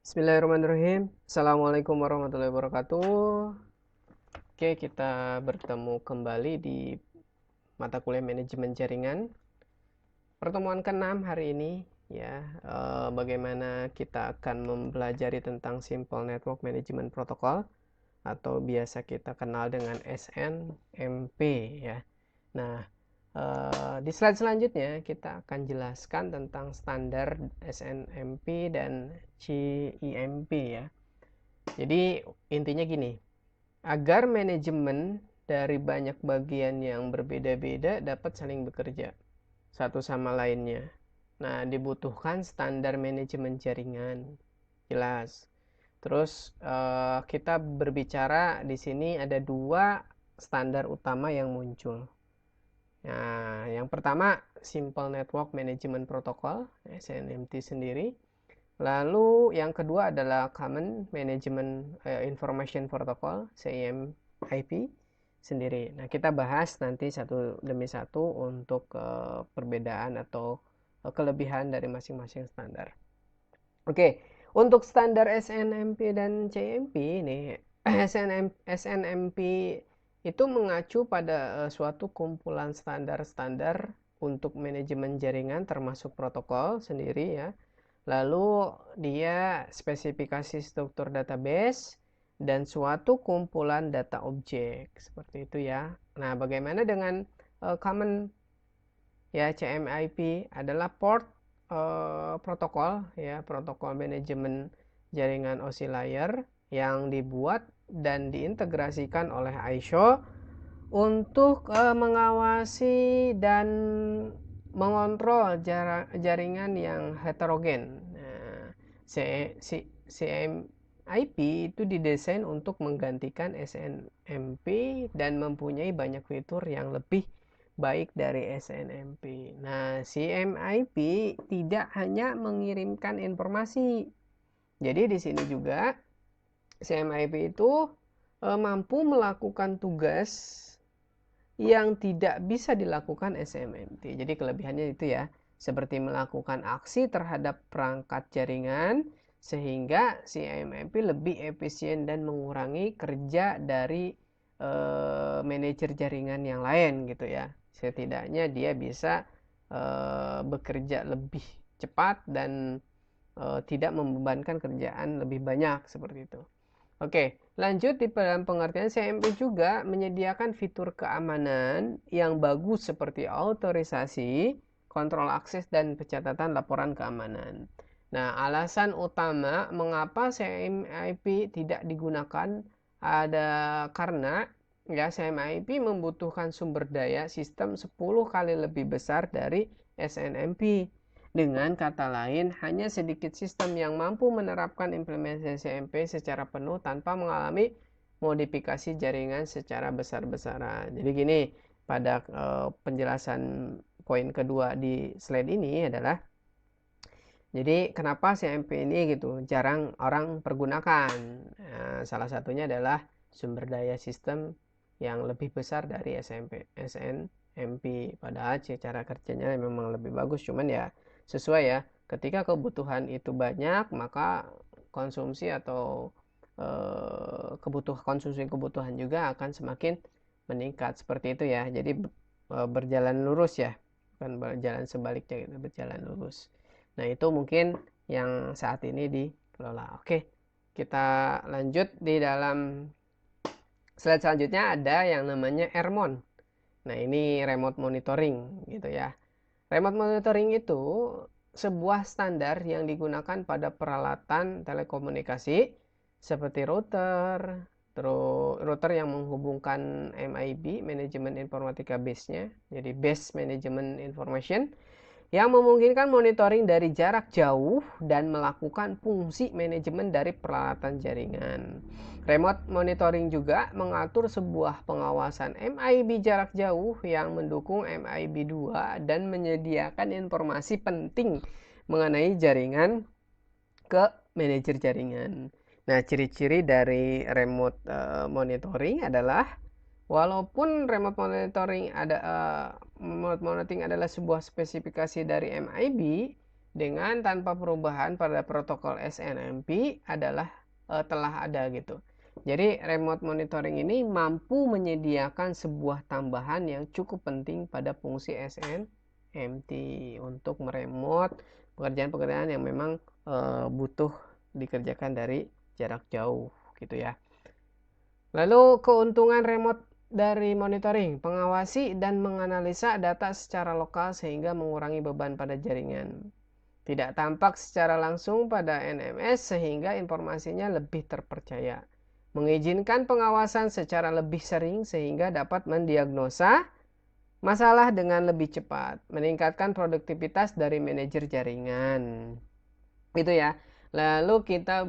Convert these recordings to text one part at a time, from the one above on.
Bismillahirrahmanirrahim. Assalamualaikum warahmatullahi wabarakatuh. Oke, kita bertemu kembali di mata kuliah manajemen jaringan. Pertemuan ke-6 hari ini ya, bagaimana kita akan mempelajari tentang Simple Network Management Protocol atau biasa kita kenal dengan SNMP ya. Nah, di slide selanjutnya kita akan jelaskan tentang standar SNMP dan CIMP ya. Jadi intinya gini, agar manajemen dari banyak bagian yang berbeda-beda dapat saling bekerja satu sama lainnya. Nah, dibutuhkan standar manajemen jaringan. Jelas. Terus kita berbicara di sini ada dua standar utama yang muncul. Nah, yang pertama Simple Network Management Protocol, SNMP sendiri. Lalu yang kedua adalah Common Management Information Protocol, CIMIP sendiri. Nah, kita bahas nanti satu demi satu untuk perbedaan atau kelebihan dari masing-masing standar. Oke, untuk standar SNMP dan CIMP ini, SNMP itu mengacu pada suatu kumpulan standar-standar untuk manajemen jaringan termasuk protokol sendiri ya. Lalu dia spesifikasi struktur database dan suatu kumpulan data objek seperti itu ya. Nah, bagaimana dengan common ya, CMIP adalah port protokol ya, protokol manajemen jaringan oscillator yang dibuat dan diintegrasikan oleh ISO untuk mengawasi dan mengontrol jaringan yang heterogen. Nah, CMIP itu didesain untuk menggantikan SNMP dan mempunyai banyak fitur yang lebih baik dari SNMP. Nah, CMIP tidak hanya mengirimkan informasi. Jadi di sini juga CMIP itu mampu melakukan tugas yang tidak bisa dilakukan SNMP. Jadi kelebihannya itu ya, seperti melakukan aksi terhadap perangkat jaringan sehingga CMIP lebih efisien dan mengurangi kerja dari manajer jaringan yang lain gitu ya. Setidaknya dia bisa bekerja lebih cepat dan tidak membebankan kerjaan lebih banyak seperti itu. Oke, lanjut di dalam pengertian CMP juga menyediakan fitur keamanan yang bagus seperti otorisasi, kontrol akses, dan pencatatan laporan keamanan. Nah, alasan utama mengapa CMIP tidak digunakan ada karena ya CMIP membutuhkan sumber daya sistem 10 kali lebih besar dari SNMP. Dengan kata lain, hanya sedikit sistem yang mampu menerapkan implementasi CMP secara penuh tanpa mengalami modifikasi jaringan secara besar-besaran. Jadi gini, pada penjelasan poin kedua di slide ini adalah, jadi kenapa CMP ini gitu jarang orang pergunakan? Nah, salah satunya adalah sumber daya sistem yang lebih besar dari SNMP. Padahal cara kerjanya memang lebih bagus, cuman ya sesuai ya. Ketika kebutuhan itu banyak, maka konsumsi atau kebutuhan juga akan semakin meningkat seperti itu ya. Jadi berjalan lurus ya, bukan berjalan sebaliknya gitu, berjalan lurus. Nah, itu mungkin yang saat ini dikelola. Oke, kita lanjut di dalam slide selanjutnya ada yang namanya RMON. Nah, ini remote monitoring gitu ya. Remote monitoring itu sebuah standar yang digunakan pada peralatan telekomunikasi seperti router, terus router yang menghubungkan MIB, manajemen informatika base-nya, jadi base management information, yang memungkinkan monitoring dari jarak jauh dan melakukan fungsi manajemen dari peralatan jaringan. Remote monitoring juga mengatur sebuah pengawasan MIB jarak jauh yang mendukung MIB 2 dan menyediakan informasi penting mengenai jaringan ke manajer jaringan. Nah, ciri-ciri dari remote monitoring adalah walaupun remote monitoring adalah sebuah spesifikasi dari MIB dengan tanpa perubahan pada protokol SNMP adalah telah ada gitu. Jadi remote monitoring ini mampu menyediakan sebuah tambahan yang cukup penting pada fungsi SNMP untuk meremote pekerjaan-pekerjaan yang memang butuh dikerjakan dari jarak jauh gitu ya. Lalu keuntungan remote dari monitoring, pengawasi dan menganalisa data secara lokal sehingga mengurangi beban pada jaringan. Tidak tampak secara langsung pada NMS sehingga informasinya lebih terpercaya. Mengizinkan pengawasan secara lebih sering sehingga dapat mendiagnosa masalah dengan lebih cepat. Meningkatkan produktivitas dari manajer jaringan. Itu ya. Lalu kita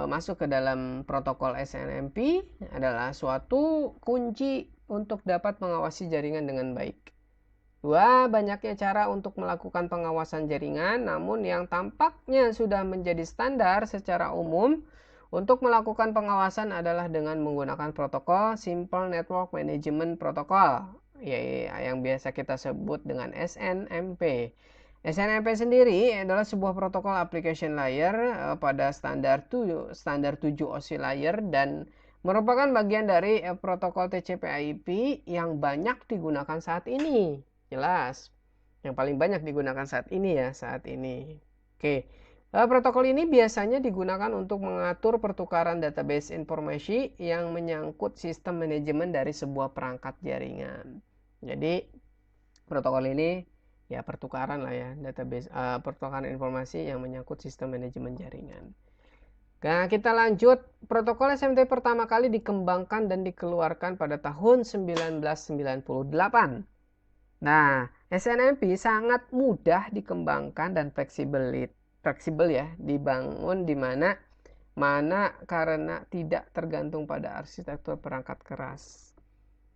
masuk ke dalam protokol SNMP adalah suatu kunci untuk dapat mengawasi jaringan dengan baik. Dua, banyaknya cara untuk melakukan pengawasan jaringan, namun yang tampaknya sudah menjadi standar secara umum untuk melakukan pengawasan adalah dengan menggunakan protokol Simple Network Management Protocol, yang biasa kita sebut dengan SNMP. SNMP sendiri adalah sebuah protokol application layer pada standar 7 OSI layer dan merupakan bagian dari protokol TCP/IP yang banyak digunakan saat ini. Jelas, yang paling banyak digunakan saat ini ya, saat ini. Oke, protokol ini biasanya digunakan untuk mengatur pertukaran database informasi yang menyangkut sistem manajemen dari sebuah perangkat jaringan. Jadi, protokol ini ya pertukaran lah ya, database pertukaran informasi yang menyangkut sistem manajemen jaringan. Nah, kita lanjut. Protokol SMT pertama kali dikembangkan dan dikeluarkan pada tahun 1998. Nah, SNMP sangat mudah dikembangkan dan fleksibel ya, dibangun di mana karena tidak tergantung pada arsitektur perangkat keras.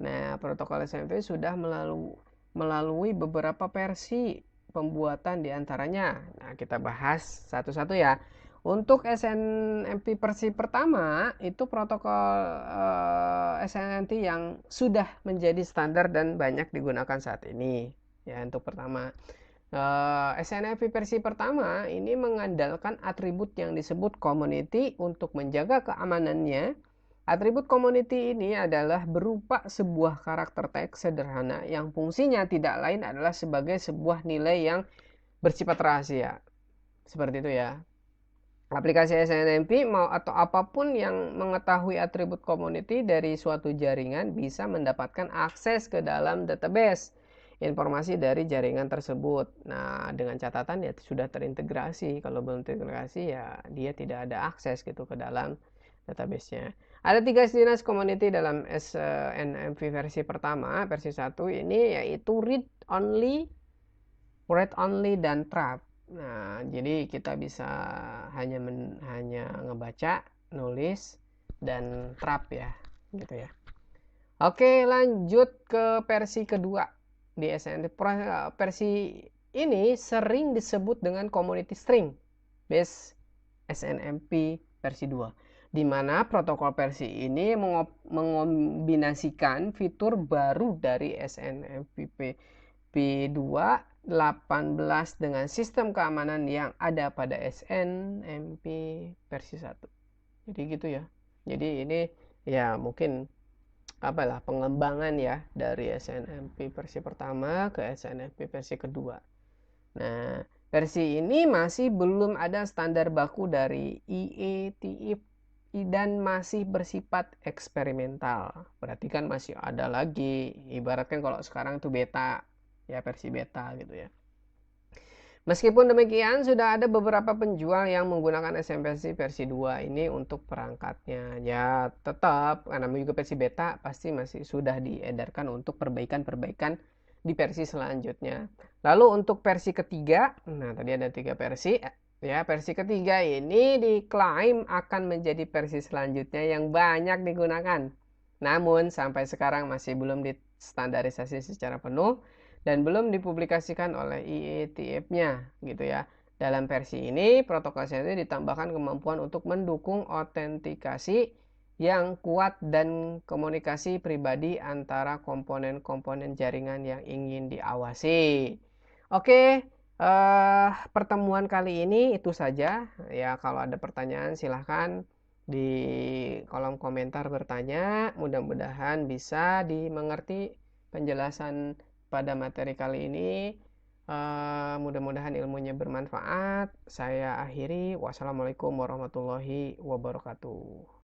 Nah, protokol SNMP sudah melalui beberapa versi pembuatan diantaranya. Nah, kita bahas satu-satu ya. Untuk SNMP versi pertama itu protokol SNMP yang sudah menjadi standar dan banyak digunakan saat ini. Ya, untuk pertama. SNMP versi pertama ini mengandalkan atribut yang disebut community untuk menjaga keamanannya. Atribut community ini adalah berupa sebuah karakter teks sederhana yang fungsinya tidak lain adalah sebagai sebuah nilai yang bersifat rahasia. Seperti itu ya. Aplikasi SNMP mau atau apapun yang mengetahui atribut community dari suatu jaringan bisa mendapatkan akses ke dalam database informasi dari jaringan tersebut. Nah, dengan catatan ya sudah terintegrasi. Kalau belum terintegrasi ya dia tidak ada akses gitu ke dalam database-nya. Ada 3 jenis community dalam SNMP versi pertama, versi 1 ini yaitu read only, write only, dan trap. Nah, jadi kita bisa hanya ngebaca, nulis, dan trap ya, gitu ya. Oke, lanjut ke versi kedua di SNMP. Versi ini sering disebut dengan community string based SNMP versi 2, di mana protokol versi ini mengombinasikan fitur baru dari SNMP P2 18 dengan sistem keamanan yang ada pada SNMP versi 1. Jadi gitu ya. Jadi ini ya mungkin pengembangan ya dari SNMP versi pertama ke SNMP versi kedua. Nah, versi ini masih belum ada standar baku dari IETF dan masih bersifat eksperimental. Berarti kan masih ada lagi, ibaratkan kalau sekarang itu beta, ya versi beta gitu ya. Meskipun demikian, sudah ada beberapa penjual yang menggunakan SMPC versi 2 ini untuk perangkatnya. Ya, tetap, karena juga versi beta pasti masih sudah diedarkan untuk perbaikan-perbaikan di versi selanjutnya. Lalu untuk versi ketiga, nah tadi ada 3 versi. Ya, versi ketiga ini diklaim akan menjadi versi selanjutnya yang banyak digunakan. Namun, sampai sekarang masih belum distandarisasi secara penuh dan belum dipublikasikan oleh IETF-nya gitu ya. Dalam versi ini, protokol SNMP ditambahkan kemampuan untuk mendukung autentikasi yang kuat dan komunikasi pribadi antara komponen-komponen jaringan yang ingin diawasi. Oke, Pertemuan kali ini itu saja, ya kalau ada pertanyaan silahkan di kolom komentar bertanya, mudah-mudahan bisa dimengerti penjelasan pada materi kali ini, mudah-mudahan ilmunya bermanfaat. Saya akhiri, wassalamualaikum warahmatullahi wabarakatuh.